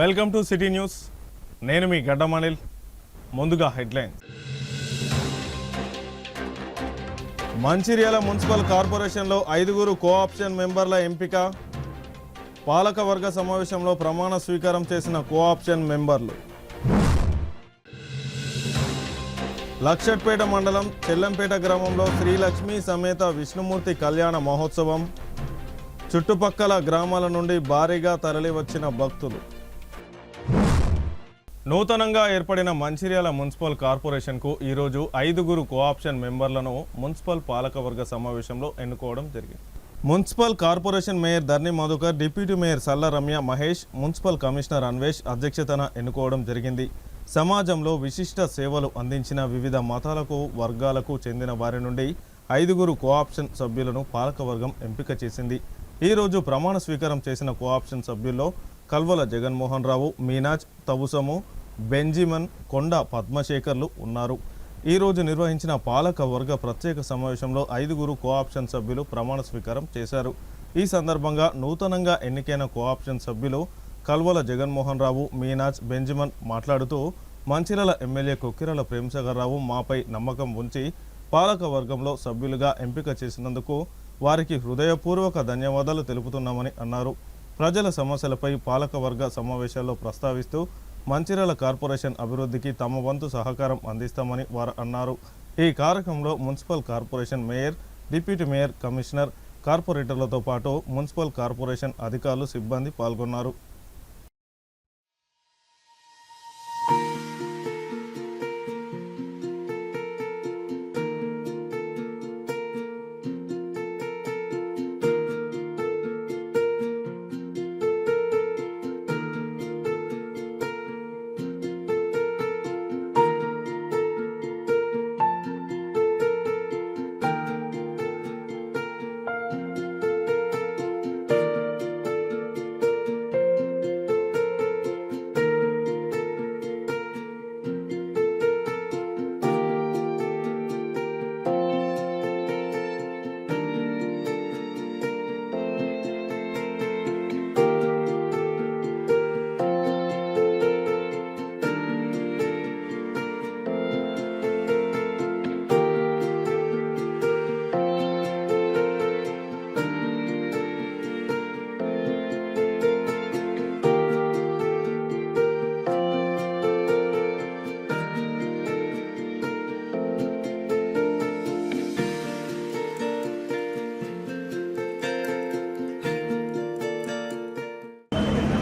Welcome to city news. నేను మీ గడ్డమనిల్. ముందుగా headlines. Mancherial municipal కార్పొరేషన్లో 5 కోఆప్షన్ మెంబర్ల ఎంపిక. పాలకవర్గ సమావేశంలో ప్రమాణ స్వీకారం చేసిన కోఆప్షన్ మెంబర్లు. లక్షట్పేట మండలం చెల్లంపేట గ్రామంలో శ్రీలక్ష్మి సమేత విష్ణుమూర్తి కళ్యాణ మహోత్సవం. చుట్టుపక్కల గ్రామాల నుండి భారీగా తరలివచ్చిన భక్తులు. నూతనంగా ఏర్పడిన మంచిర్యాల మున్సిపల్ కార్పొరేషన్కు ఈరోజు 5 కోఆప్షన్ మెంబర్లను మున్సిపల్ పాలకవర్గ సమావేశంలో ఎన్నుకోవడం జరిగింది. Municipal corporation mayor Dharni Madhukar, deputy mayor Salla Ramya Mahesh, municipal commissioner Anvesh అధ్యక్షతన ఎన్నుకోవడం జరిగింది. సమాజంలో విశిష్ట సేవలు అందించిన వివిధ మతాలకు వర్గాలకు చెందిన వారి నుండి 5 కోఆప్షన్ సభ్యులను పాలకవర్గం ఎంపిక చేసింది. ఈరోజు ప్రమాణ స్వీకారం చేసిన కోఆప్షన్ సభ్యుల్లో కల్వల జగన్మోహన్ రావు, మీనాజ్, తవుసము, బెంజిమన్, కొండ పద్మశేఖర్లు ఉన్నారు. ఈరోజు నిర్వహించిన పాలకవర్గ ప్రత్యేక సమావేశంలో 5 కోఆప్షన్ సభ్యులు ప్రమాణ స్వీకారం చేశారు. ఈ సందర్భంగా నూతనంగా ఎన్నికైన కోఆప్షన్ సభ్యులు కల్వల జగన్మోహన్ రావు, మీనాజ్, బెంజిమన్ మాట్లాడుతూ మంచిర్యాల ఎమ్మెల్యే కొక్కిరాల ప్రేమసాగర్ రావు మాపై నమ్మకం ఉంచి పాలకవర్గంలో సభ్యులుగా ఎంపిక చేసినందుకు వారికి హృదయపూర్వక ధన్యవాదాలు తెలుపుతున్నామని అన్నారు. ప్రజల సమస్యలపై పాలకవర్గ సమావేశాల్లో ప్రస్తావిస్తూ మంచిర్యాల కార్పొరేషన్ అభివృద్ధికి తమ వంతు సహకారం అందిస్తామని వారు అన్నారు. ఈ కార్యక్రమంలో municipal corporation mayor, deputy mayor, commissioner, కార్పొరేటర్లతో పాటు మున్సిపల్ కార్పొరేషన్ అధికారులు, సిబ్బంది పాల్గొన్నారు.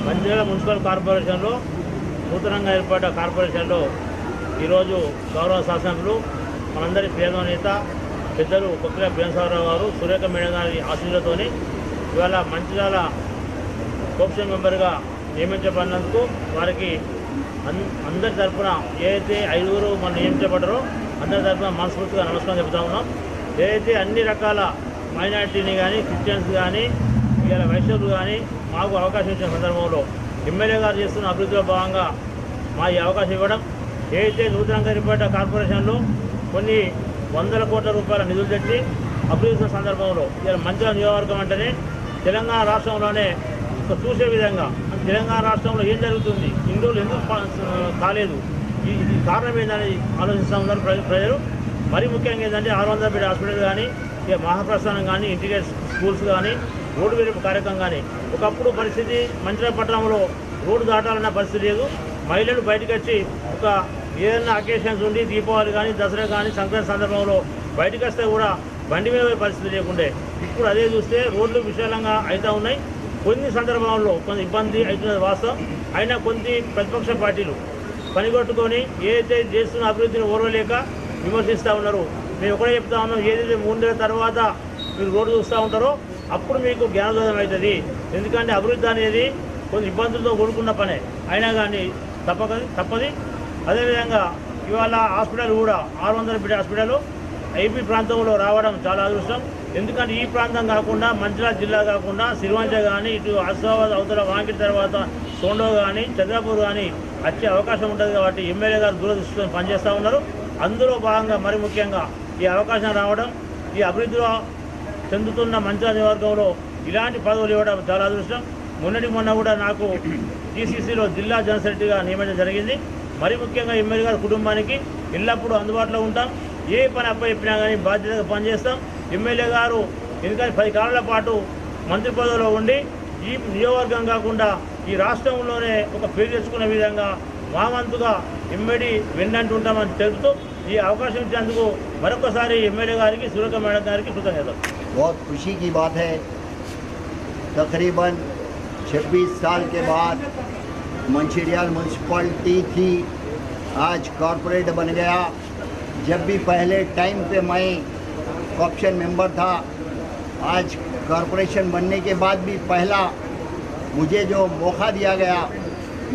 మంచిర్యాల మున్సిపల్ కార్పొరేషన్లో నూతనంగా ఏర్పడ్డ కార్పొరేషన్లో ఈరోజు గౌరవ శాసనసభ్యులు మనందరి ప్రియతమ నేత పెద్దలు కొక్కిరాల ప్రేమసాగర్ గారు, సురేఖ మేడం గారి ఆశీస్సులతోని ఇవాళ మంచిర్యాల కోఆప్షన్ మెంబర్గా నియమించబడినందుకు వారికి అందరి తరఫున ఏదైతే 5 మనం నియమించబడ్డారో అందరి తరఫున మనస్ఫూర్తిగా నమస్కారం చెబుతా ఉన్నాం. ఏదైతే అన్ని రకాల మైనారిటీని కానీ, క్రిస్టియన్స్ కానీ, ఇవాళ వైశ్యులు కానీ మాకు అవకాశం ఇచ్చిన సందర్భంలో ఎమ్మెల్యే గారు చేస్తున్న అభివృద్ధిలో భాగంగా మా ఈ అవకాశం ఇవ్వడం, ఏదైతే నూతనంగా ఏర్పడ్డ కార్పొరేషన్లో కొన్ని 100 కోట్ల రూపాయల నిధులు తెచ్చి అభివృద్ధి సందర్భంలో ఇవాళ మంచిర్యాల నియోజకవర్గం అంటేనే తెలంగాణ రాష్ట్రంలోనే చూసే విధంగా తెలంగాణ రాష్ట్రంలో ఏం జరుగుతుంది, ఇన్ని రోజులు ఎందుకు కాలేదు, ఇది కారణం ఏందని ఆలోచిస్తూ ఉన్నారు ప్రజలు. మరీ ముఖ్యంగా ఏంటంటే 600 బెడ్ హాస్పిటల్ కానీ, ఇక మహాప్రస్థానం కానీ, ఇంటిగ్రేటెడ్ స్కూల్స్ కానీ, రోడ్డు వేరుపు కార్యక్రమం కానీ. ఒకప్పుడు పరిస్థితి మంచిర్యాల పట్టణంలో రోడ్డు దాటాలన్న పరిస్థితి లేదు. మహిళలు బయటకు వచ్చి ఒక ఏదైనా అకేషన్స్ ఉండి దీపావళి కానీ, దసరా కానీ, సంక్రాంతి సందర్భంలో బయటకు వస్తే కూడా బండి మీద పరిస్థితి లేకుండే. ఇప్పుడు అదే చూస్తే రోడ్లు విశాలంగా అవుతూ ఉన్నాయి. కొన్ని సందర్భంలో కొంత ఇబ్బంది అవుతున్నది వాస్తవం. అయినా కొన్ని ప్రతిపక్ష పార్టీలు పనిగొట్టుకొని ఏదైతే చేస్తున్న అభివృద్ధిని ఓర్వలేక విమర్శిస్తూ ఉన్నారు. మేము ఒకటే చెప్తా ఉన్నాం, ఏదైతే 3 నెలల తర్వాత మీరు రోడ్డు చూస్తూ ఉంటారో అప్పుడు మీకు జ్ఞానోదయం అవుతుంది. ఎందుకంటే అభివృద్ధి అనేది కొన్ని ఇబ్బందులతో కూడుకున్న పనే, అయినా కానీ తప్పది. అదేవిధంగా ఇవాళ హాస్పిటల్ కూడా 600 బెడ్ హాస్పిటల్ ఐపీ ప్రాంతంలో రావడం చాలా అదృష్టం. ఎందుకంటే ఈ ప్రాంతం కాకుండా మంచిర్యాల జిల్లా కాకుండా సిరివంచ కానీ, ఇటు ఆసిఫాబాద్ అవతల వాంకిటి తర్వాత సోండో కానీ, చంద్రాపూర్ కానీ వచ్చే అవకాశం ఉంటుంది. కాబట్టి ఎమ్మెల్యే గారు దూరదృష్టితో పనిచేస్తూ ఉన్నారు. అందులో భాగంగా మరి ముఖ్యంగా ఈ అవకాశం రావడం, ఈ అభివృద్ధిలో చెందుతున్న మంచిర్యాల నియోజకవర్గంలో ఇలాంటి పదవులు ఇవ్వడం చాలా అదృష్టం. మొన్న కూడా నాకు టీసీసీలో జిల్లా జనరల్ సెక్రటరీగా నియమించడం జరిగింది. మరి ముఖ్యంగా ఎమ్మెల్యే గారి కుటుంబానికి ఎల్లప్పుడూ అందుబాటులో ఉంటాం. ఏ పని అప్పచెప్పినా కానీ బాధ్యతగా పనిచేస్తాం. ఎమ్మెల్యే గారు ఎందుకంటే 10 కాలాల పాటు మంత్రి పదవిలో ఉండి ఈ నియోజకవర్గం కాకుండా ఈ రాష్ట్రంలోనే ఒక పేరు తెచ్చుకునే విధంగా మా వంతుగా ఎమ్మెడి వెన్నంటుంటామని తెలుపుతూ ఈ అవకాశం ఇచ్చినందుకు మరొకసారి ఎమ్మెల్యే గారికి సురేఖ మేడం గారికి కృతజ్ఞతలు. बहुत खुशी की बात है, तकरीबन 26 साल के बाद मंचिरियल म्यूनसिपलिटी थी, आज कॉरपोरेट बन गया. जब भी पहले टाइम पे मैं कॉर्पोरेशन मेंबर था, आज कॉरपोरेशन बनने के बाद भी पहला मुझे जो मौका दिया गया,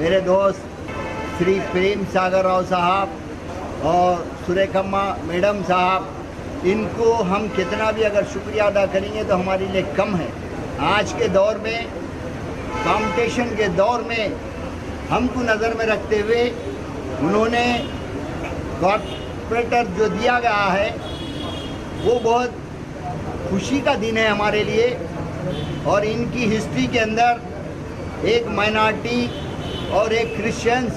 मेरे दोस्त श्री प्रेम सागर राव साहब और सुरेखम्मा मैडम साहब, इनको हम कितना भी अगर शुक्रिया अदा करेंगे तो हमारे लिए कम है. आज के दौर में, कंपटीशन के दौर में हमको नज़र में रखते हुए उन्होंने कॉर्पोरेटर जो दिया गया है वो बहुत खुशी का दिन है हमारे लिए. और इनकी हिस्ट्री के अंदर एक माइनॉरिटी और एक क्रिश्चियंस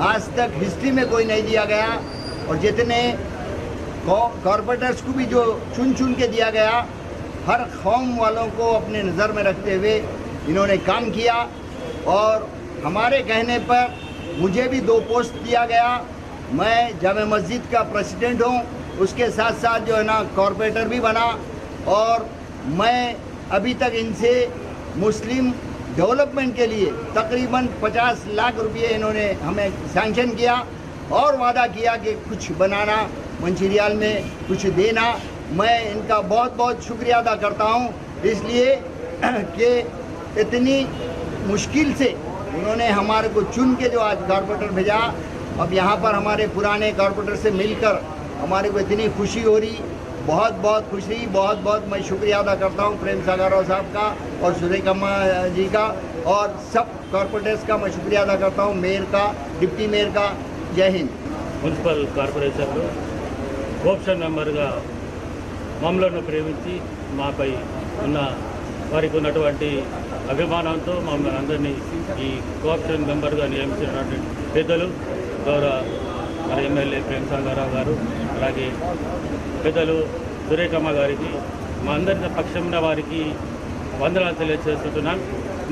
आज तक हिस्ट्री में कोई नहीं दिया गया. और जितने कॉर्पोरेटर्स को भी जो चुन के दिया गया, हर कौम वालों को अपने नज़र में रखते हुए इन्होंने काम किया. और हमारे कहने पर मुझे भी 2 पोस्ट दिया गया. मैं जामे मस्जिद का प्रेसिडेंट हूँ, उसके साथ साथ जो है ना कॉर्पोरेटर भी बना. और मैं अभी तक इनसे मुस्लिम डेवलपमेंट के लिए तकरीबन 50 लाख रुपये इन्होंने हमें सैंक्शन किया और वादा किया कि कुछ बनाना, मंचिरियल में कुछ देना. मैं इनका बहुत बहुत शुक्रिया अदा करता हूँ, इसलिए कि इतनी मुश्किल से उन्होंने हमारे को चुन के जो आज कॉर्पोरेटर भेजा. अब यहाँ पर हमारे पुराने कॉर्पोरेटर से मिलकर हमारे को इतनी खुशी हो रही, बहुत बहुत खुशी. बहुत मैं शुक्रिया अदा करता हूँ प्रेम सागर राव साहब का और सुरेखम्मा जी का और सब कॉर्पोरेटर्स का मैं शुक्रिया अदा करता हूँ, मेयर का, डिप्टी मेयर का. जय हिंद. మున్సిపల్ కార్పొరేషన్లో కోఆప్షన్ మెంబర్గా మమ్మలను ప్రేమించి మాపై ఉన్న వారికి ఉన్నటువంటి అభిమానంతో మమ్మల్ని అందరినీ ఈ కోఆప్షన్ మెంబర్గా నియమించినటువంటి పెద్దలు గౌరవ మన ఎమ్మెల్యే ప్రేమ్ సాగరరావు గారు, అలాగే పెద్దలు సురేఖమ్మ గారికి, మా అందరి పక్షంలో వారికి వందనాలు తెలియజేస్తున్నాను.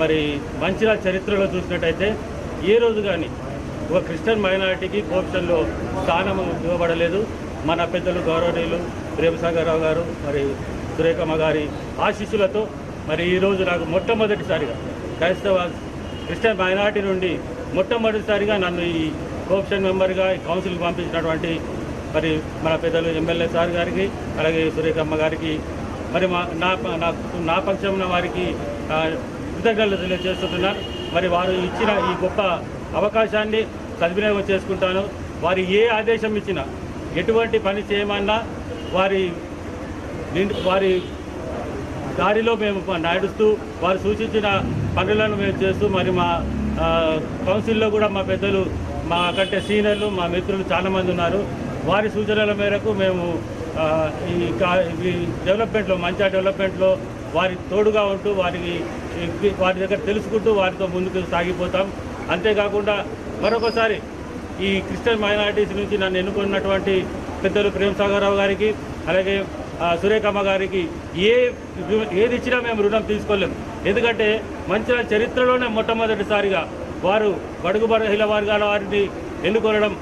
మరి మంచిర్యాల చరిత్రలో చూసినట్టయితే ఏ రోజు కానీ ఒక క్రిస్టియన్ మైనారిటీకి కోఆప్షన్లో స్థానం ఇవ్వబడలేదు. మన పెద్దలు గౌరవనీయులు ప్రేమ్ సాగరరావు గారు మరి సురేఖమ్మ గారి ఆశీస్సులతో మరి ఈరోజు నాకు మొట్టమొదటిసారిగా క్రిస్టియన్ మైనారిటీ నుండి మొట్టమొదటిసారిగా నన్ను ఈ కోఆప్షన్ మెంబర్గా ఈ కౌన్సిల్కి పంపించినటువంటి మరి మన పెద్దలు ఎమ్మెల్యే సార్ గారికి, అలాగే సురేఖమ్మ గారికి, మరి నా పక్షంలో వారికి కృతజ్ఞతలు తెలియజేస్తున్నాను. మరి వారు ఇచ్చిన ఈ గొప్ప అవకాశాన్ని సద్వినియోగం చేసుకుంటాను. వారు ఏ ఆదేశం ఇచ్చినా, ఎటువంటి పని చేయమన్నా వారి దారిలో మేము నడుస్తూ వారు సూచించిన పనులను మేము చేస్తూ, మరి మా కౌన్సిల్లో కూడా మా పెద్దలు, మా కంటే సీనియర్లు, మా మిత్రులు చాలామంది ఉన్నారు. వారి సూచనల మేరకు మేము ఈ డెవలప్మెంట్లో, మంచిర్యాల డెవలప్మెంట్లో వారి తోడుగా ఉంటూ వారి దగ్గర తెలుసుకుంటూ వారితో ముందుకు సాగిపోతాం. అంతేకాకుండా మరొకసారి ఈ క్రిస్టియన్ మైనారిటీస్ నుంచి నన్ను ఎన్నుకున్నటువంటి పెద్దలు ప్రేమ్ సాగరరావు గారికి, అలాగే సురేఖమ్మ గారికి ఏది ఇచ్చినా మేము రుణం తీసుకోలేము. ఎందుకంటే మంచిర్యాల చరిత్రలోనే మొట్టమొదటిసారిగా వారు బడుగు బలహీన వర్గాల వారిని ఎన్నుకోవడం,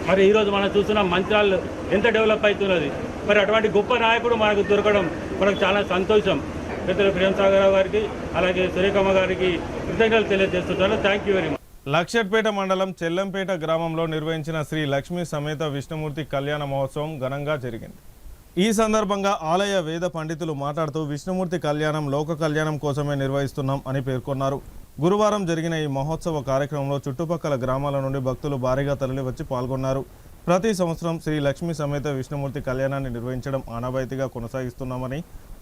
మరి ఈరోజు మనం చూస్తున్నాం మంచిర్యాల ఎంత డెవలప్ అవుతున్నది. మరి అటువంటి గొప్ప నాయకుడు మనకు దొరకడం మనకు చాలా సంతోషం. పెద్దలు ప్రేమ్ సాగరరావు గారికి, అలాగే సురేఖమ్మ గారికి కృతజ్ఞతలు తెలియజేస్తున్నాను. Thank you very much. Luxettipet మండలం చెల్లంపేట గ్రామంలో నిర్వహించిన శ్రీ లక్ష్మీ సమేత విష్ణుమూర్తి కళ్యాణ మహోత్సవం ఘనంగా జరిగింది. ఈ సందర్భంగా ఆలయ వేద పండితులు మాట్లాడుతూ విష్ణుమూర్తి కళ్యాణం లోక కళ్యాణం కోసమే నిర్వహిస్తున్నాం అని పేర్కొన్నారు. గురువారం జరిగిన ఈ మహోత్సవ కార్యక్రమంలో చుట్టుపక్కల గ్రామాల నుండి భక్తులు భారీగా తరలివచ్చి పాల్గొన్నారు. ప్రతి సంవత్సరం శ్రీ లక్ష్మీ సమేత విష్ణుమూర్తి కళ్యాణాన్ని నిర్వహించడం ఆనవాయితీగా కొనసాగిస్తున్నామని,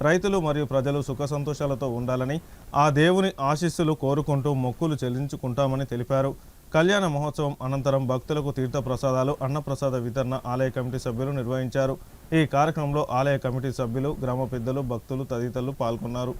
రైతులు మరియు ప్రజలు సుఖ సంతోషాలతో ఉండాలని, ఆ దేవుని ఆశీస్సులు కోరుకుంటూ మొక్కులు చెల్లించుకుంటామని తెలిపారు. కళ్యాణ మహోత్సవం అనంతరం భక్తులకు తీర్థ ప్రసాదాలు, అన్నప్రసాద వితరణ ఆలయ కమిటీ సభ్యులు నిర్వహించారు. ఈ కార్యక్రమంలో ఆలయ కమిటీ సభ్యులు, గ్రామ పెద్దలు, భక్తులు తదితరులు పాల్గొన్నారు.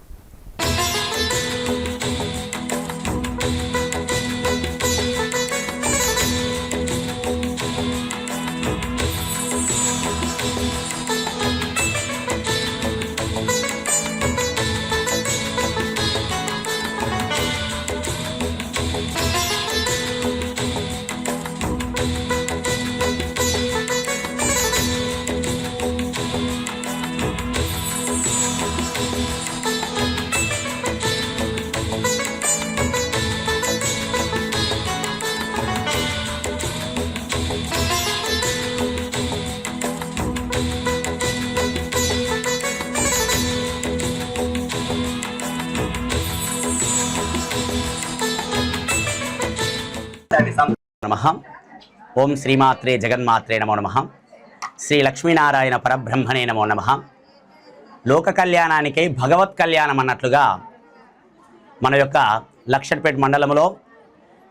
నమః. ఓం శ్రీమాత్రే జగన్మాత్రే నమో నమః. శ్రీ లక్ష్మీనారాయణ పరబ్రహ్మణే నమో నమః. లోక కళ్యాణానికై భగవత్ కళ్యాణం అన్నట్లుగా మన యొక్క లక్షట్పేట మండలంలో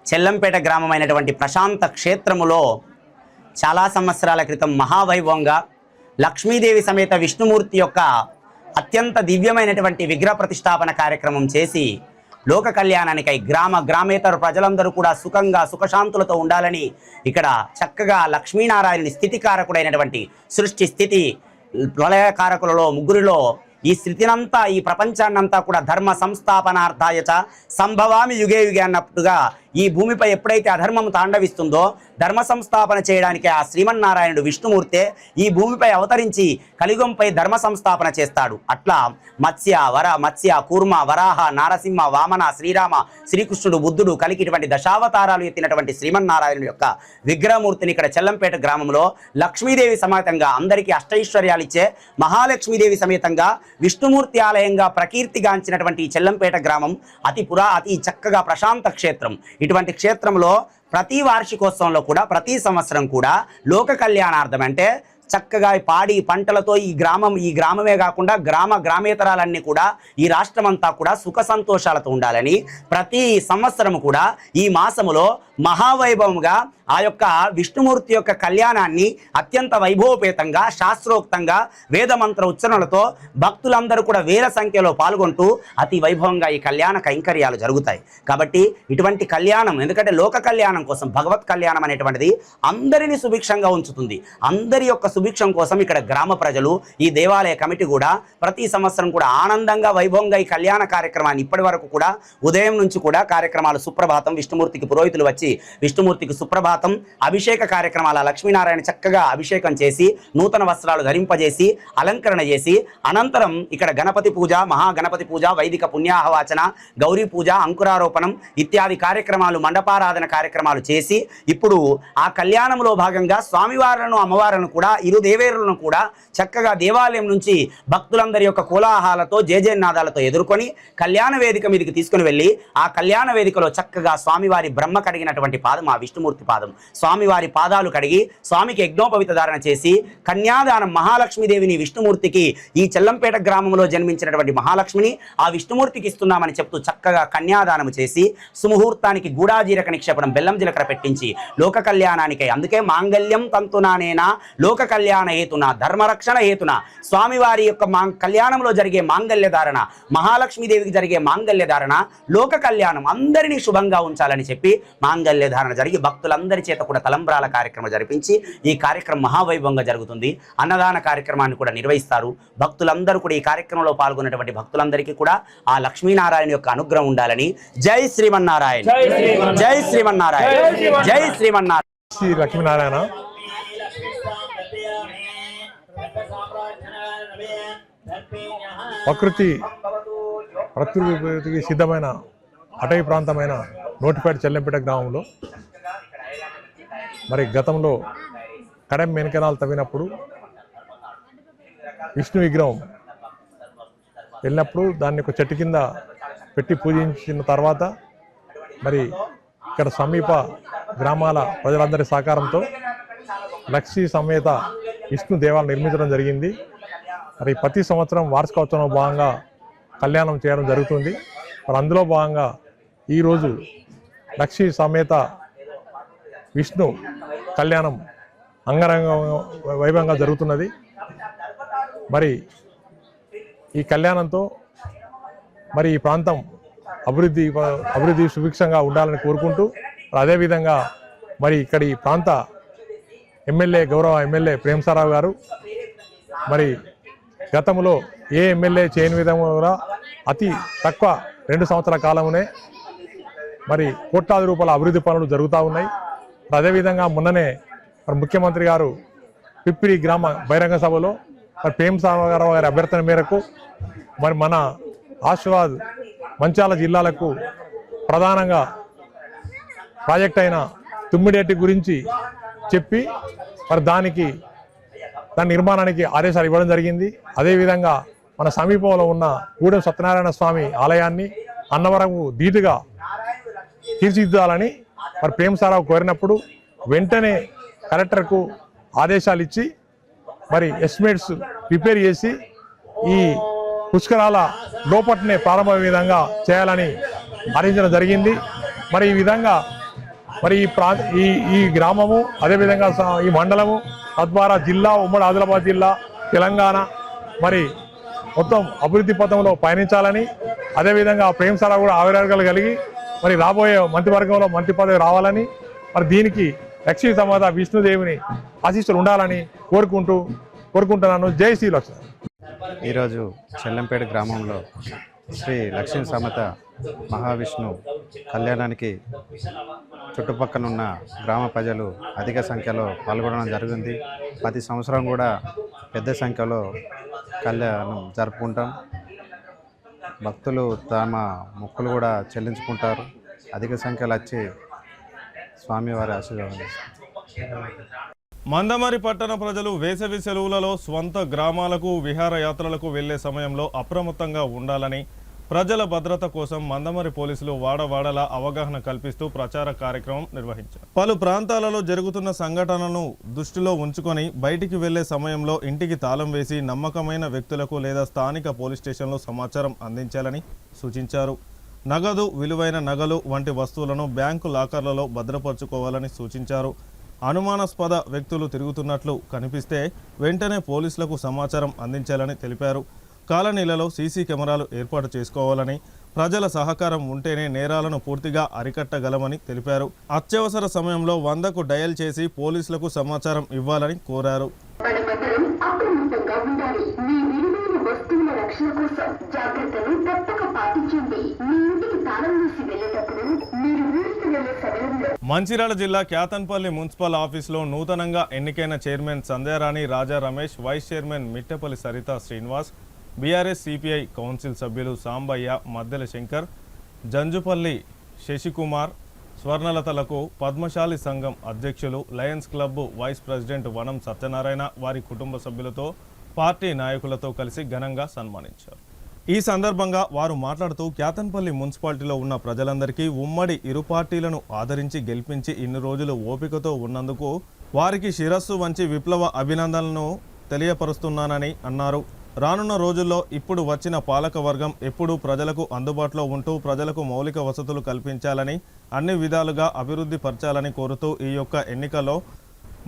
చెల్లంపేట గ్రామమైనటువంటి ప్రశాంత క్షేత్రములో చాలా సంవత్సరాల క్రితం మహావైభవంగా లక్ష్మీదేవి సమేత విష్ణుమూర్తి యొక్క అత్యంత దివ్యమైనటువంటి విగ్రహ ప్రతిష్టాపన కార్యక్రమం చేసి లోక కళ్యాణానికై గ్రామేతర ప్రజలందరూ కూడా సుఖంగా సుఖశాంతులతో ఉండాలని ఇక్కడ చక్కగా లక్ష్మీనారాయణుని స్థితికారకుడైనటువంటి సృష్టి స్థితి ప్రళయకారకులలో ముగ్గురిలో ఈ స్థితినంతా ఈ ప్రపంచాన్నంతా కూడా ధర్మ సంస్థాపనార్థాయ చ సంభవామి యుగే యుగే అన్నట్టుగా ఈ భూమిపై ఎప్పుడైతే అధర్మం తాండవిస్తుందో ధర్మ సంస్థాపన చేయడానికి ఆ శ్రీమన్నారాయణుడు విష్ణుమూర్తే ఈ భూమిపై అవతరించి కలియుగంపై ధర్మ సంస్థాపన చేస్తాడు. అట్లా మత్స్య కూర్మ వరాహ నారసింహ వామన శ్రీరామ శ్రీకృష్ణుడు బుద్ధుడు కలికి ఇటువంటి దశావతారాలు ఎత్తినటువంటి శ్రీమన్నారాయణుడు యొక్క విగ్రహమూర్తిని ఇక్కడ చెల్లంపేట గ్రామంలో లక్ష్మీదేవి సమేతంగా అందరికీ అష్టైశ్వర్యాలు ఇచ్చే మహాలక్ష్మీదేవి సమేతంగా విష్ణుమూర్తి ఆలయంగా ప్రకీర్తిగాంచినటువంటి ఈ చెల్లంపేట గ్రామం అతి చక్కగా ప్రశాంత క్షేత్రం. ఇటువంటి క్షేత్రంలో ప్రతి వార్షికోత్సవంలో కూడా ప్రతి సంవత్సరం కూడా లోక కళ్యాణార్థం అంటే చక్కగా పాడి పంటలతో ఈ గ్రామమే కాకుండా గ్రామేతరాలన్నీ కూడా ఈ రాష్ట్రమంతా కూడా సుఖ సంతోషాలతో ఉండాలని ప్రతి సంవత్సరం కూడా ఈ మాసములో మహావైభవంగా ఆ యొక్క విష్ణుమూర్తి యొక్క కళ్యాణాన్ని అత్యంత వైభవపేతంగా శాస్త్రోక్తంగా వేదమంత్ర ఉచ్చరణలతో భక్తులందరూ కూడా వేల సంఖ్యలో పాల్గొంటూ అతి వైభవంగా ఈ కళ్యాణ కైంకర్యాలు జరుగుతాయి. కాబట్టి ఇటువంటి కళ్యాణం ఎందుకంటే లోక కళ్యాణం కోసం భగవత్ కళ్యాణం అనేటువంటిది అందరినీ సుభిక్షంగా ఉంచుతుంది. అందరి యొక్క సుభిక్షం కోసం ఇక్కడ గ్రామ ప్రజలు ఈ దేవాలయ కమిటీ కూడా ప్రతి సంవత్సరం కూడా ఆనందంగా వైభవంగా ఈ కళ్యాణ కార్యక్రమాన్ని ఇప్పటి వరకు కూడా ఉదయం నుంచి కూడా కార్యక్రమాలు సుప్రభాతం విష్ణుమూర్తికి పురోహితులు వచ్చి విష్ణుమూర్తికి సుప్రభాతం అభిషేక కార్యక్రమాల లక్ష్మీనారాయణ చక్కగా అభిషేకం చేసి నూతన వస్త్రాలు ధరింపజేసి అలంకరణ చేసి అనంతరం ఇక్కడ గణపతి పూజ మహాగణపతి పూజ వైదిక పుణ్యాహవాచన గౌరీ పూజ అంకురారోపణం ఇత్యాది కార్యక్రమాలు మండపారాధన కార్యక్రమాలు చేసి ఇప్పుడు ఆ కళ్యాణంలో భాగంగా స్వామివారులను అమ్మవారులను కూడా ఇరు దేవేరులను కూడా చక్కగా దేవాలయం నుంచి భక్తులందరి యొక్క కోలాహాలతో జయజయనాదాలతో ఎదుర్కొని కళ్యాణ వేదిక మీదకి తీసుకుని వెళ్ళి ఆ కళ్యాణ వేదికలో చక్కగా స్వామివారి బ్రహ్మ కడిగినటువంటి పాదం ఆ విష్ణుమూర్తి పాదం స్వామివారి పాదాలు కడిగి స్వామికి యజ్ఞోపవిత ధారణ చేసి కన్యాదానం మహాలక్ష్మీదేవిని విష్ణుమూర్తికి ఈ చెల్లంపేట గ్రామంలో జన్మించినటువంటి మహాలక్ష్మిని ఆ విష్ణుమూర్తికి ఇస్తున్నామని చెప్తూ చక్కగా కన్యాదానం చేసి సుముహూర్తానికి గూడాజీరక నిక్షేపణం బెల్లం జీలకర్ర పెట్టించి లోక కళ్యాణానికై అందుకే మాంగళ్యం తంతునానేనా లోక కళ్యాణ హేతున ధర్మరక్షణ హేతున స్వామివారి యొక్క కళ్యాణంలో జరిగే మాంగళ్య ధారణ మహాలక్ష్మీదేవికి జరిగే మాంగళ్య ధారణ లోక కళ్యాణం అందరినీ శుభంగా ఉంచాలని చెప్పి మాంగళ్య ధారణ జరిగి భక్తులందరి చేత కూడా తలంబ్రాల కార్యక్రమం జరిపించి ఈ కార్యక్రమం మహావైభవంగా జరుగుతుంది. అన్నదాన కార్యక్రమాన్ని కూడా నిర్వహిస్తారు. భక్తులందరూ కూడా ఈ కార్యక్రమంలో పాల్గొన్నటువంటి భక్తులందరికీ కూడా ఆ లక్ష్మీనారాయణ యొక్క అనుగ్రహం ఉండాలని జై శ్రీమన్నారాయణ జై శ్రీమన్నారాయణ జై శ్రీమన్నారాయణ. శ్రీ లక్ష్మీనారాయణ ప్రకృతికి సిద్ధమైన అటవీ ప్రాంతమైన నోటిపేట చెల్లంపేట గ్రామంలో మరి గతంలో కడెం మెనకెనాలు తవ్వినప్పుడు విష్ణు విగ్రహం వెళ్ళినప్పుడు దాన్ని ఒక చెట్టు కింద పెట్టి పూజించిన తర్వాత మరి ఇక్కడ సమీప గ్రామాల ప్రజలందరి సహకారంతో లక్ష్మీ సమేత విష్ణు దేవాలయం నిర్మించడం జరిగింది. మరి ప్రతి సంవత్సరం వార్షికోత్సవం భాగంగా కళ్యాణం చేయడం జరుగుతుంది. మరి అందులో భాగంగా ఈరోజు లక్ష్మీ సమేత విష్ణు కళ్యాణం అంగరంగ వైభవంగా జరుగుతున్నది. మరి ఈ కళ్యాణంతో మరి ఈ ప్రాంతం అభివృద్ధి సుభిక్షంగా ఉండాలని కోరుకుంటూ అదేవిధంగా మరి ఇక్కడ ఈ ప్రాంత గౌరవ ఎమ్మెల్యే ప్రేమసారావు గారు మరి గతంలో ఏ ఎమ్మెల్యే చేయని విధంగా అతి తక్కువ 2 సంవత్సరాల కాలంలోనే మరి కోట్లాది రూపాయల అభివృద్ధి పనులు జరుగుతూ ఉన్నాయి. అదేవిధంగా మొన్ననే మరి ముఖ్యమంత్రి గారు పిప్పిరి గ్రామ బహిరంగ సభలో మరి ప్రేమసారావు గారి అభ్యర్థన మేరకు మరి మన ఆశీర్వాద్ మంచాల జిల్లాలకు ప్రధానంగా ప్రాజెక్ట్ అయిన తుమ్మిడేటి గురించి చెప్పి మరి దాని నిర్మాణానికి ఆదేశాలు ఇవ్వడం జరిగింది. అదేవిధంగా మన సమీపంలో ఉన్న గూడెం సత్యనారాయణ స్వామి ఆలయాన్ని అన్నవరం ధీటుగా తీర్చిదిద్దాలని మరి ప్రేమ్ సారావు కోరినప్పుడు వెంటనే కలెక్టర్కు ఆదేశాలు ఇచ్చి మరి ఎస్టిమేట్స్ ప్రిపేర్ చేసి ఈ పుష్కరాల లోపట్నే ప్రారంభ విధంగా చేయాలని ఆదేశించడం జరిగింది. మరి ఈ విధంగా మరి ఈ గ్రామము అదేవిధంగా ఈ మండలము తద్వారా జిల్లా ఉమ్మడి ఆదిలాబాద్ జిల్లా తెలంగాణ మరి మొత్తం అభివృద్ధి పథంలో పయనించాలని అదేవిధంగా ప్రేమ్ సారావు కూడా ఆవిర్భావాలు కలిగి మరి రాబోయే మంత్రివర్గంలో మంత్రి పదవి రావాలని మరి దీనికి లక్ష్మీ సమేత విష్ణుదేవిని ఆశీస్సులు ఉండాలని కోరుకుంటున్నాను. జై శ్రీ లక్ష్మీ. ఈరోజు చెల్లంపేట గ్రామంలో శ్రీ లక్ష్మీ సమేత మహావిష్ణు కళ్యాణానికి చుట్టుపక్కనున్న గ్రామ ప్రజలు అధిక సంఖ్యలో పాల్గొనడం జరిగింది. ప్రతి సంవత్సరం కూడా పెద్ద సంఖ్యలో కళ్యాణం జరుపుకుంటాం. భక్తులు తమ మొక్కులు కూడా చెల్లించుకుంటారు. అధిక సంఖ్యలో వచ్చి స్వామివారి ఆశీర్వాదం. మందమరి పట్టణ ప్రజలు వేసవి సెలవులలో స్వంత గ్రామాలకు విహారయాత్రలకు వెళ్లే సమయంలో అప్రమత్తంగా ఉండాలని ప్రజల భద్రత కోసం మందమరి పోలీసులు వాడవాడలా అవగాహన కల్పిస్తూ ప్రచార కార్యక్రమం నిర్వహించారు. పలు ప్రాంతాలలో జరుగుతున్న సంఘటనలను దృష్టిలో ఉంచుకొని బయటికి వెళ్లే సమయంలో ఇంటికి తాళం వేసి నమ్మకమైన వ్యక్తులకు లేదా స్థానిక పోలీస్ స్టేషన్లో సమాచారం అందించాలని సూచించారు. నగదు, విలువైన నగలు వంటి వస్తువులను బ్యాంకు లాకర్లలో భద్రపరచుకోవాలని సూచించారు. అనుమానాస్పద వ్యక్తులు తిరుగుతున్నట్లు కనిపిస్తే వెంటనే పోలీసులకు సమాచారం అందించాలని తెలిపారు. కాలనీలలో సీసీ కెమెరాలు ఏర్పాటు చేసుకోవాలని, ప్రజల సహకారం ఉంటేనే నేరాలను పూర్తిగా అరికట్టగలమని తెలిపారు. అత్యవసర సమయంలో 100కు డయల్ చేసి పోలీసులకు సమాచారం ఇవ్వాలని కోరారు. మంచిర్యాల జిల్లా క్యాతన్పల్లి మున్సిపల్ ఆఫీసులో నూతనంగా ఎన్నికైన chairman Sandhyarani Raja Ramesh, vice chairman Mittapalli Saritha Srinivas, BRS CPI council సభ్యులు సాంబయ్య, మద్దెల శంకర్, జంజుపల్లి శశికుమార్, స్వర్ణలతలకు పద్మశాలి సంఘం అధ్యక్షులు, లయన్స్ క్లబ్ వైస్ ప్రెసిడెంట్ వనం సత్యనారాయణ వారి కుటుంబ సభ్యులతో పార్టీ నాయకులతో కలిసి ఘనంగా సన్మానించారు. ఈ సందర్భంగా వారు మాట్లాడుతూ క్యాతన్పల్లి మున్సిపాలిటీలో ఉన్న ప్రజలందరికీ ఉమ్మడి ఇరు పార్టీలను ఆదరించి గెలిపించి ఇన్ని రోజులు ఓపికతో ఉన్నందుకు వారికి శిరస్సు వంచి విప్లవ అభినందనలను తెలియపరుస్తున్నానని అన్నారు. రానున్న రోజుల్లో ఇప్పుడు వచ్చిన పాలక వర్గం ఎప్పుడూ ప్రజలకు అందుబాటులో ఉంటూ ప్రజలకు మౌలిక వసతులు కల్పించాలని, అన్ని విధాలుగా అభివృద్ధి పరచాలని కోరుతూ ఈ యొక్క ఎన్నికల్లో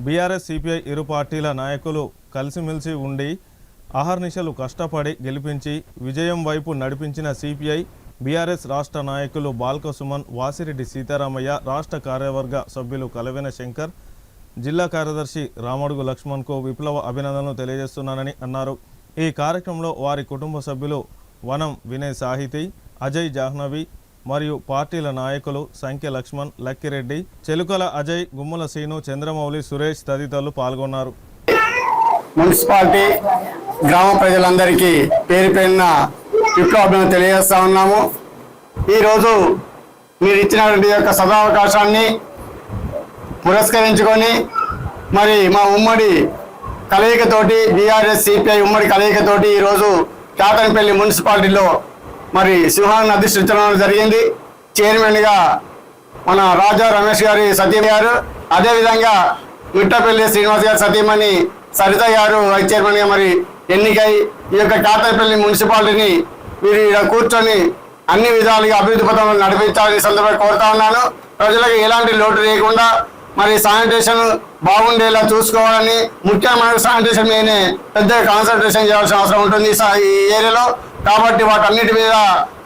బీఆర్ఎస్ సిపిఐ ఇరు పార్టీల నాయకులు కలిసిమెలిసి ఉండి అహర్నిశలు కష్టపడి గెలిపించి విజయం వైపు నడిపించిన సిపిఐ బీఆర్ఎస్ రాష్ట్ర నాయకులు బాల్క సుమన్, వాసిరెడ్డి సీతారామయ్య, రాష్ట్ర కార్యవర్గ సభ్యులు కలవెన శంకర్, జిల్లా కార్యదర్శి రామడుగు లక్ష్మణ్కు విప్లవ అభినందనలు తెలియజేస్తున్నానని అన్నారు. ఈ కార్యక్రమంలో వారి కుటుంబ సభ్యులు వనం వినయ్ సాహితీ, అజయ్ జాహ్నవి మరియు పార్టీల నాయకులు సంఖ్య లక్ష్మణ్, లక్కిరెడ్డి, చెలుకల అజయ్, గుమ్మల శ్రీను, చంద్రమౌళి, సురేష్ తదితరులు పాల్గొన్నారు. మున్సిపాలిటీ గ్రామ ప్రజలందరికీ పేరు పేరున విప్లవాభినందనలు తెలియజేస్తా ఉన్నాము. ఈరోజు మీరు ఇచ్చినటువంటి యొక్క సదావకాశాన్ని పురస్కరించుకొని మరి మా ఉమ్మడి కలయికతోటి బీఆర్ఎస్ సిపిఐ ఉమ్మడి కలయికతోటి ఈరోజు క్యాతన్పల్లి మున్సిపాలిటీలో మరి సింహాన్ని అధిష్ఠించడం జరిగింది. చైర్మన్గా మన రాజా రమేష్ గారి సతీమణి గారు, అదేవిధంగా మిట్టపల్లి శ్రీనివాస్ గారి సతీమణి సరిత గారు వైస్ చైర్మన్గా మరి ఎన్నికై ఈ యొక్క క్యాతన్పల్లి మున్సిపాలిటీని మీరు ఇక్కడ కూర్చొని అన్ని విధాలుగా అభివృద్ధి పథంలో నడిపించాలని సందర్భంగా కోరుతా ఉన్నాను. ప్రజలకు ఎలాంటి లోటు లేకుండా మరి శానిటేషన్ బాగుండేలా చూసుకోవాలని, ముఖ్యమైన శానిటేషన్ మీదనే పెద్దగా కాన్సన్ట్రేషన్ చేయాల్సిన అవసరం ఉంటుంది ఈ ఏరియాలో. కాబట్టి వాటన్నిటి మీద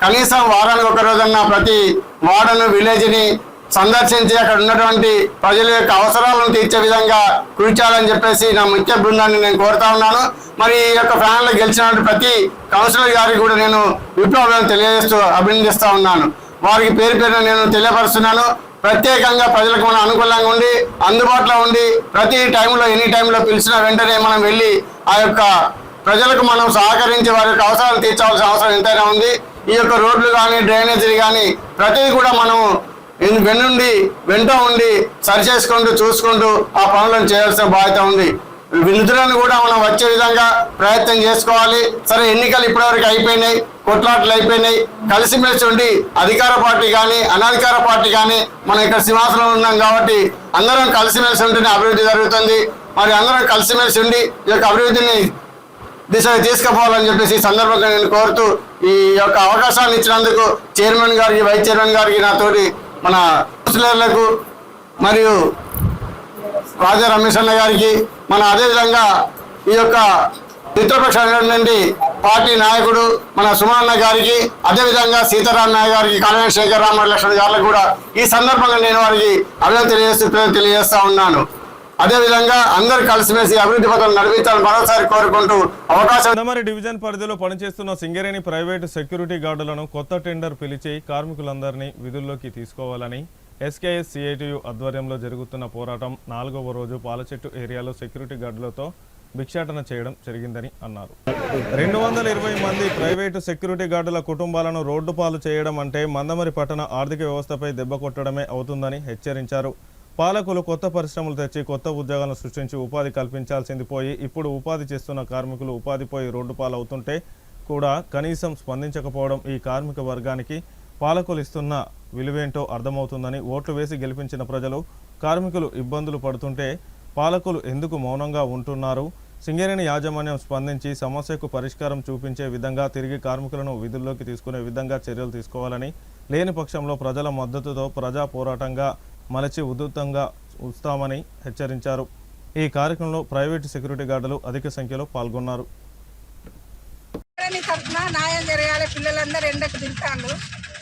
కనీసం వారానికి ఒక రోజన్నా ప్రతి వార్డును, విలేజ్ని సందర్శించి అక్కడ ఉన్నటువంటి ప్రజల యొక్క అవసరాలను తీర్చే విధంగా కృషి చేయాలని చెప్పేసి నా ముఖ్య బృందాన్ని నేను కోరుతా ఉన్నాను. మరి ఈ యొక్క ఫ్యాన్లో గెలిచినటువంటి ప్రతి కౌన్సిలర్ గారికి కూడా నేను విప్లవాలను తెలియజేస్తూ అభినందిస్తూ ఉన్నాను. వారికి పేరు పేరున నేను తెలియపరుస్తున్నాను. ప్రత్యేకంగా ప్రజలకు మనం అనుకూలంగా ఉండి అందుబాటులో ఉండి ప్రతి టైంలో ఎనీ టైంలో పిలిచిన వెంటనే మనం వెళ్ళి ఆ యొక్క ప్రజలకు మనం సహకరించి వారి యొక్క అవసరాలు తీర్చాల్సిన అవసరం ఎంతైనా ఉంది. ఈ యొక్క రోడ్లు కానీ డ్రైనేజీలు కానీ ప్రతిదీ కూడా మనం వెంట ఉండి సరిచేసుకుంటూ చూసుకుంటూ ఆ పనులను చేయాల్సిన బాధ్యత ఉంది. నిధులను కూడా మనం వచ్చే విధంగా ప్రయత్నం చేసుకోవాలి. సరే, ఎన్నికలు ఇప్పటివరకు అయిపోయినాయి, కొట్లాటలు అయిపోయినాయి. కలిసిమెలిసి ఉండి అధికార పార్టీ కానీ అనధికార పార్టీ కానీ మనం ఇక్కడ సింహాసనం ఉన్నాం కాబట్టి అందరం కలిసిమెలిసి ఉంటేనే అభివృద్ధి జరుగుతుంది. మరి అందరం కలిసిమెలిసి ఉండి ఈ యొక్క అభివృద్ధిని దిశగా తీసుకుపోవాలని చెప్పేసి ఈ సందర్భంగా నేను కోరుతూ ఈ యొక్క అవకాశాన్ని ఇచ్చినందుకు చైర్మన్ గారికి, వైస్ చైర్మన్ గారికి, నాతోటి మన కౌన్సిలర్లకు మరియు రాజా రమేష్ అన్న గారికి, మన అదేవిధంగా ఈ యొక్క మిత్రపక్ష నుండి పార్టీ నాయకుడు మన సుమన్న గారికి, అదేవిధంగా సీతారాం నాయక్ గారికి, కాళవేని శేఖర్ రామ లక్ష్మణ్ గారికి కూడా ఈ సందర్భంగా నేను వారికి అభినందన తెలియజేస్తా ఉన్నాను. అదేవిధంగా అందరు కలిసిమెలిసి అభివృద్ధి పథకాలు నడిపించాలని మరోసారి కోరుకుంటూ అవకాశం. మందమరి డివిజన్ పరిధిలో పనిచేస్తున్న సింగరేణి ప్రైవేటు సెక్యూరిటీ గార్డులను కొత్త టెండర్ పిలిచి కార్మికులందరినీ విధుల్లోకి తీసుకోవాలని ఎస్కేఎస్ సిఐటియు ఆధ్వర్యంలో జరుగుతున్న పోరాటం 4వ రోజు పాలచెట్టు ఏరియాలో సెక్యూరిటీ గార్డులతో భిక్షాటన చేయడం జరిగిందని అన్నారు. 220 మంది ప్రైవేటు సెక్యూరిటీ గార్డుల కుటుంబాలను రోడ్డు పాలు చేయడం అంటే మందమరి పట్టణ ఆర్థిక వ్యవస్థపై దెబ్బ కొట్టడమే అవుతుందని హెచ్చరించారు. పాలకులు కొత్త పరిశ్రమలు తెచ్చి కొత్త ఉద్యోగాలను సృష్టించి ఉపాధి కల్పించాల్సింది పోయి ఇప్పుడు ఉపాధి చేస్తున్న కార్మికులు ఉపాధి పోయి రోడ్డు పాలు అవుతుంటే కూడా కనీసం స్పందించకపోవడం ఈ కార్మిక వర్గానికి పాలకులు ఇస్తున్న విలువేంటో అర్థమవుతుందని, ఓట్లు వేసి గెలిపించిన ప్రజలు కార్మికులు ఇబ్బందులు పడుతుంటే పాలకులు ఎందుకు మౌనంగా ఉంటున్నారు? సింగరేణి యాజమాన్యం స్పందించి సమస్యకు పరిష్కారం చూపించే విధంగా తిరిగి కార్మికులను విధుల్లోకి తీసుకునే విధంగా చర్యలు తీసుకోవాలని, లేని పక్షంలో ప్రజల మద్దతుతో ప్రజా పోరాటంగా మలచి ఉధృతంగా ఉంచుతామని హెచ్చరించారు. ఈ కార్యక్రమంలో ప్రైవేటు సెక్యూరిటీ గార్డులు అధిక సంఖ్యలో పాల్గొన్నారు. న్యాయం జరగాలి, పిల్లలందరూ ఎండకు తింటారు.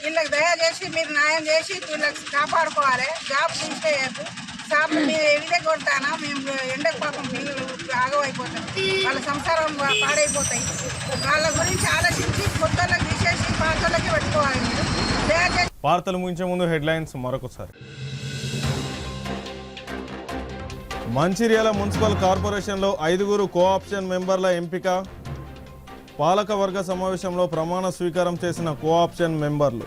వీళ్ళకి దయచేసి మీరు న్యాయం చేసి వీళ్ళకి కాపాడుకోవాలి. జాబ్ తీసేయద్దు. షాపులు మేము ఎడితే కొడతానా, మేము ఎండకు పాపం పిల్లలు ఆగమైపోతాం, వాళ్ళ సంసారం పాడైపోతాయి. వాళ్ళ గురించి ఆలోచించి కొత్తలకు తీసేసి పాతలకి పెట్టుకోవాలి. మీరు దయచేసి. వార్తలు ముగించే ముందు హెడ్లైన్స్ మరొకసారి. మంచిర్యాల మున్సిపల్ కార్పొరేషన్లో 5 కోఆప్షన్ మెంబర్ల ఎంపిక. పాలక వర్గ సమావేశంలో ప్రమాణ స్వీకారం చేసిన కోఆప్షన్ మెంబర్లు.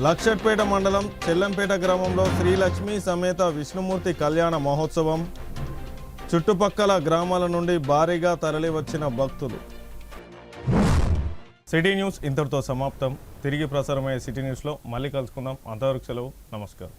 లక్షట్పేట మండలం చెల్లంపేట గ్రామంలో శ్రీ లక్ష్మీ సమేత విష్ణుమూర్తి కళ్యాణ మహోత్సవం. చుట్టుపక్కల గ్రామాల నుండి భారీగా తరలివచ్చిన భక్తులు. సిటీ న్యూస్ ఇంతటితో సమాప్తం. తిరిగి ప్రసారమయ్యే సిటీ న్యూస్లో మళ్ళీ కలుసుకుందాం. అంతవరకు సెలవు. నమస్కారం.